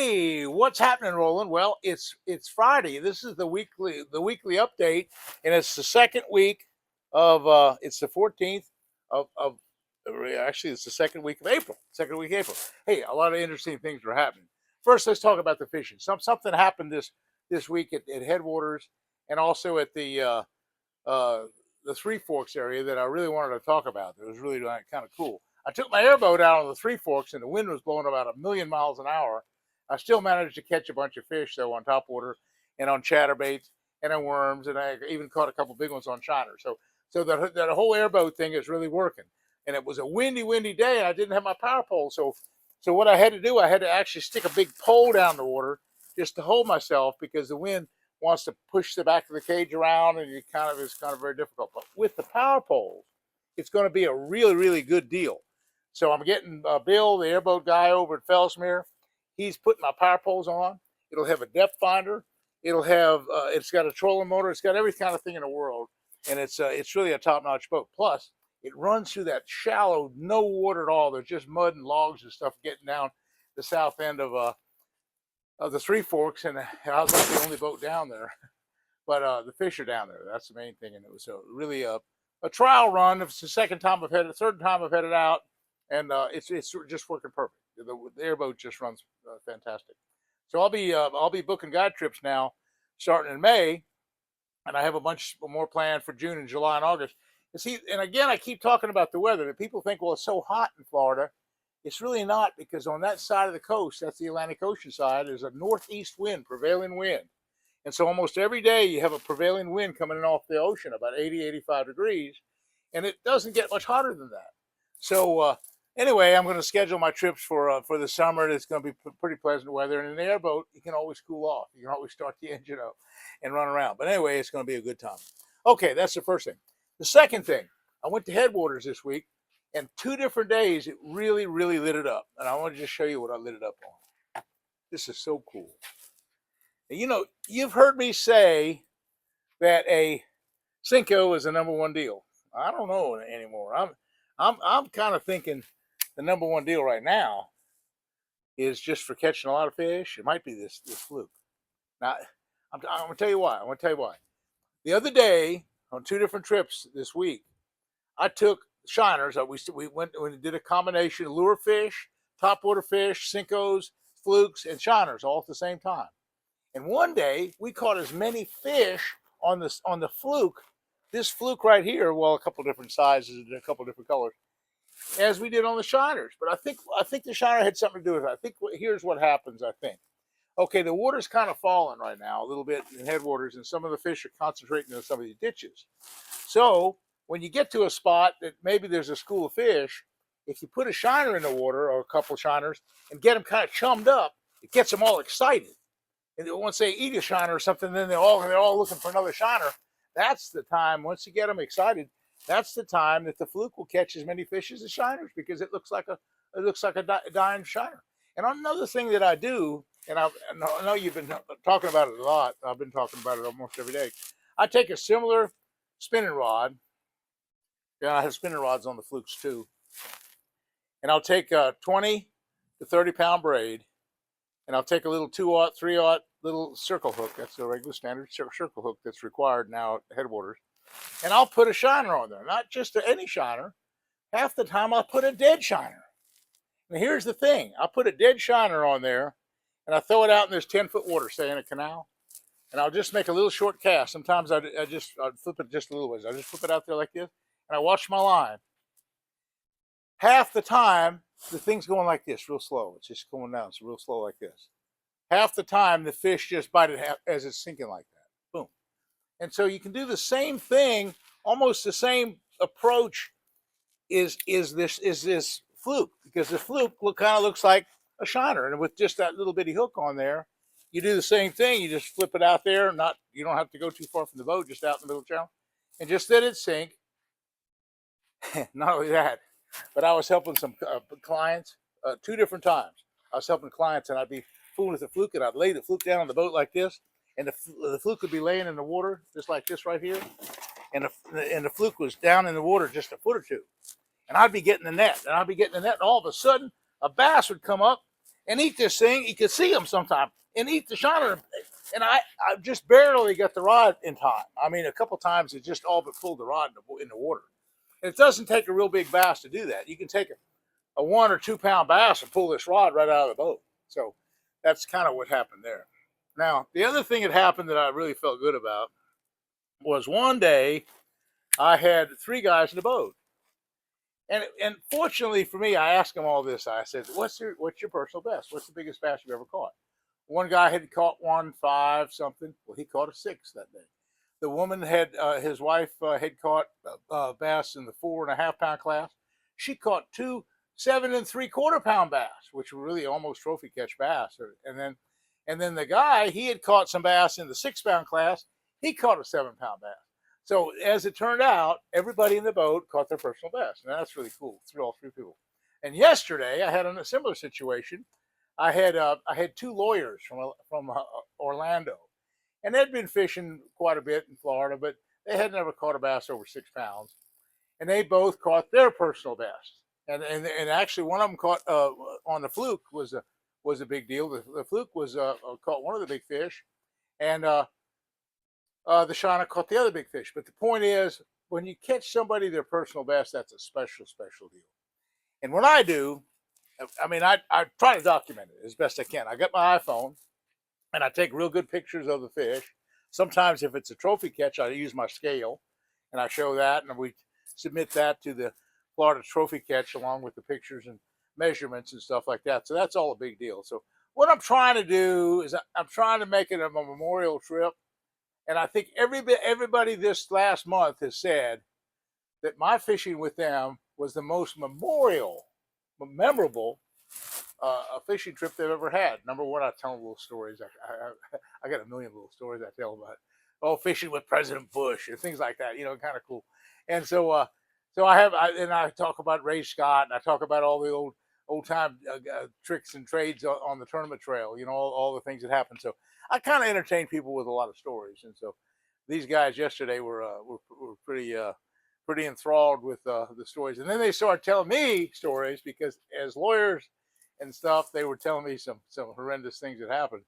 Hey, what's happening, Roland? Well, it's Friday. This is the weekly update, and it's the second week of it's the 14th of actually it's the second week of April. Second week of April. Hey, a lot of interesting things are happening. First, let's talk about the fishing. Something happened this week at Headwaters and also at uh, the Three Forks area that I really wanted to talk about. It was really kind of cool. I took my airboat out on the Three Forks, and the wind was blowing about 1,000,000 miles an hour. I still managed to catch a bunch of fish, though, on topwater and on chatterbaits and on worms, and I even caught a couple big ones on shiners. So that whole airboat thing is really working. And it was a windy day, and I didn't have my power pole. So what I had to do, I had to actually stick a big pole down the water just to hold myself because the wind wants to push the back of the cage around, and it's kind of very difficult. But with the power poles, it's going to be a really good deal. So I'm getting Bill, the airboat guy over at Fellsmere. He's putting my power poles on. It'll have a depth finder. It'll have it's got a trolling motor. It's got every kind of thing in the world, and it's really a top-notch boat. Plus, it runs through that shallow, no water at all. There's just mud and logs and stuff getting down the south end of the Three Forks, and I was like the only boat down there. But the fish are down there. That's the main thing, and it was really a trial run. It's the third time I've had it out, and it's just working perfect. The airboat just runs fantastic. So I'll be booking guide trips now, starting in May, and I have a bunch more planned for June and July and August. And again, I keep talking about the weather. And people think, well, it's so hot in Florida. It's really not, because on that side of the coast, that's the Atlantic Ocean side, there's a northeast wind, prevailing wind. And so almost every day you have a prevailing wind coming in off the ocean, about 80, 85 degrees, and it doesn't get much hotter than that. So anyway, I'm going to schedule my trips for the summer. It's going to be pretty pleasant weather, and in the airboat, you can always cool off. You can always start the engine up and run around. But anyway, it's going to be a good time. Okay, that's the first thing. The second thing, I went to Headwaters this week, and 2 different days it really lit it up. And I want to just show you what I lit it up on. This is so cool. You know, you've heard me say that a Cinco is the #1 deal. I don't know anymore. I'm kind of thinking the #1 deal right now is just for catching a lot of fish. It might be this fluke. Now, I'm going to tell you why. The other day, on 2 different trips this week, I took shiners. We did a combination of lure fish, topwater fish, Cincos, flukes, and shiners all at the same time. And one day we caught as many fish on the fluke, this fluke right here, well, a couple different sizes and a couple different colors, as we did on the shiners. But I think the shiner had something to do with it. I think here's what happens. I think. Okay, the water's kind of falling right now a little bit in Headwaters, and some of the fish are concentrating in some of these ditches. So when you get to a spot that maybe there's a school of fish, if you put a shiner in the water or a couple shiners and get them kind of chummed up, it gets them all excited. And once they eat a shiner or something, then they're all looking for another shiner. That's the time. Once you get them excited, that's the time that the fluke will catch as many fish as the shiners, because it looks like a dying shiner. And another thing that I do, and I know you've been talking about it a lot. I've been talking about it almost every day. I take a similar spinning rod. Yeah, I have spinning rods on the flukes too. And I'll take a 20 to 30 pound braid, and I'll take a little 2/0, 3/0 little circle hook. That's the regular standard circle hook that's required now at Headwaters. And I'll put a shiner on there, not just any shiner. Half the time I'll put a dead shiner. And here's the thing. I'll put a dead shiner on there, and I throw it out in this 10-foot water, say in a canal, and I'll just make a little short cast. Sometimes I'd flip it just a little ways. I just flip it out there like this, and I watch my line. Half the time, the thing's going like this, real slow. It's just going down. It's real slow like this. Half the time, the fish just bite it as it's sinking like that. Boom. And so you can do the same thing, almost the same approach is this fluke, because the fluke kind of looks like a shiner, and with just that little bitty hook on there, you do the same thing. You just flip it out there. You don't have to go too far from the boat, just out in the middle of the channel, and just let it sink. Not only that, but I was helping some clients 2 different times. I was helping clients, and I'd be fooling with the fluke, and I'd lay the fluke down on the boat like this, and the fluke would be laying in the water just like this right here, and the fluke was down in the water just a foot or 2, and I'd be getting the net, and all of a sudden a bass would come up, and eat this thing. You can see them sometimes and eat the shiner. And I just barely got the rod in time. I mean, a couple times it just all but pulled the rod in the water. And it doesn't take a real big bass to do that. You can take a 1 or 2 pound bass and pull this rod right out of the boat. So that's kind of what happened there. Now, the other thing that happened that I really felt good about was one day I had 3 guys in the boat. And fortunately for me, I asked them all this. I said, what's your personal best? What's the biggest bass you've ever caught? One guy had caught 1.5 something. Well, he caught a 6 that day. The woman had, his wife had caught bass in the 4.5 pound class. She caught 2 7 3/4 pound bass, which were really almost trophy catch bass. And then the guy, he had caught some bass in the 6 pound class. He caught a 7 pound bass. So as it turned out, everybody in the boat caught their personal best, and that's really cool. Through all 3 people. And yesterday, I had a similar situation. I had 2 lawyers from Orlando, and they'd been fishing quite a bit in Florida, but they had never caught a bass over 6 pounds, and they both caught their personal best. And actually, one of them caught on the fluke was a big deal. The fluke was caught one of the big fish, and the shiner caught the other big fish. But the point is, when you catch somebody their personal best, that's a special deal. And what I do, I mean, I try to document it as best I can. I got my iPhone, and I take real good pictures of the fish. Sometimes if it's a trophy catch, I use my scale, and I show that, and we submit that to the Florida Trophy Catch along with the pictures and measurements and stuff like that. So that's all a big deal. So what I'm trying to do is I'm trying to make it a memorial trip. And I think everybody this last month has said that my fishing with them was the most memorable fishing trip they've ever had. Number one, I tell them little stories. I got a million little stories I tell about fishing with President Bush and things like that. Kind of cool. And so I talk about Ray Scott, and I talk about all the old time tricks and trades on the tournament trail. All the things that happened. So I kind of entertain people with a lot of stories, and so these guys yesterday were pretty enthralled with the stories. And then they started telling me stories because as lawyers and stuff, they were telling me some horrendous things that happened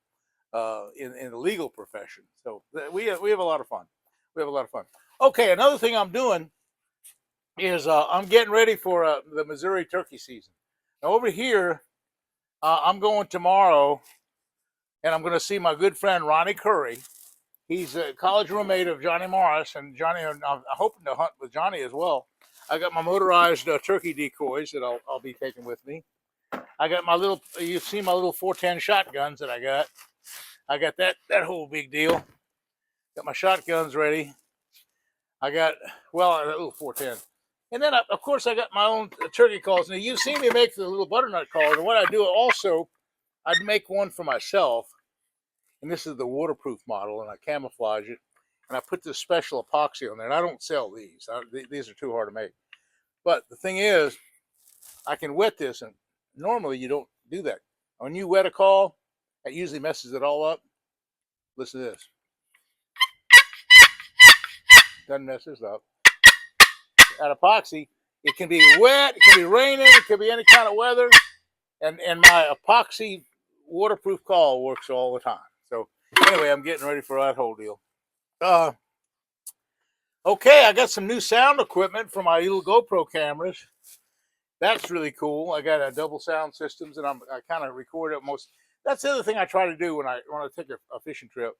in the legal profession. So we have a lot of fun. We have a lot of fun. Okay, another thing I'm doing is I'm getting ready for the Missouri turkey season. Now over here, I'm going tomorrow, and I'm going to see my good friend Ronnie Curry. He's a college roommate of Johnny Morris, and Johnny, I'm hoping to hunt with Johnny as well. I got my motorized turkey decoys that I'll be taking with me. I got you've seen my little 410 shotguns that I got. I got that whole big deal. Got my shotguns ready. I got, a little 410. And then, of course, I got my own turkey calls. Now, you've seen me make the little butternut calls. And what I do also, I'd make one for myself. And this is the waterproof model, and I camouflage it. And I put this special epoxy on there. And I don't sell these. These are too hard to make. But the thing is, I can wet this. And normally, you don't do that. When you wet a call, that usually messes it all up. Listen to this. Doesn't mess this up. That epoxy, it can be wet, it can be raining, it can be any kind of weather, and my epoxy waterproof call works all the time. So anyway, I'm getting ready for that whole deal. Okay, I got some new sound equipment for my little GoPro cameras. That's really cool. I got a double sound systems, and I kind of record it most. That's the other thing I try to do when I take a fishing trip.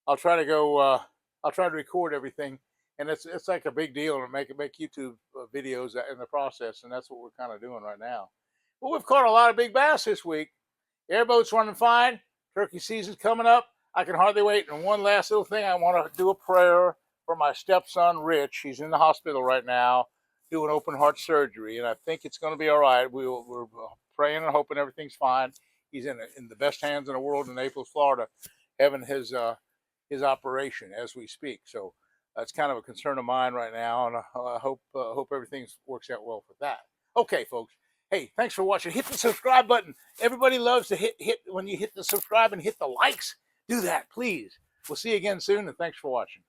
I'll try to record everything. And it's like a big deal to make YouTube videos in the process, and that's what we're kind of doing right now. Well, we've caught a lot of big bass this week. Airboat's running fine. Turkey season's coming up. I can hardly wait. And one last little thing, I want to do a prayer for my stepson, Rich. He's in the hospital right now doing open heart surgery, and I think it's going to be all right. We're praying and hoping everything's fine. He's in the best hands in the world in Naples, Florida, having his operation as we speak. So that's kind of a concern of mine right now, and I hope everything works out well for that. Okay, folks. Hey, thanks for watching. Hit the subscribe button. Everybody loves to hit when you hit the subscribe and hit the likes. Do that, please. We'll see you again soon, and thanks for watching.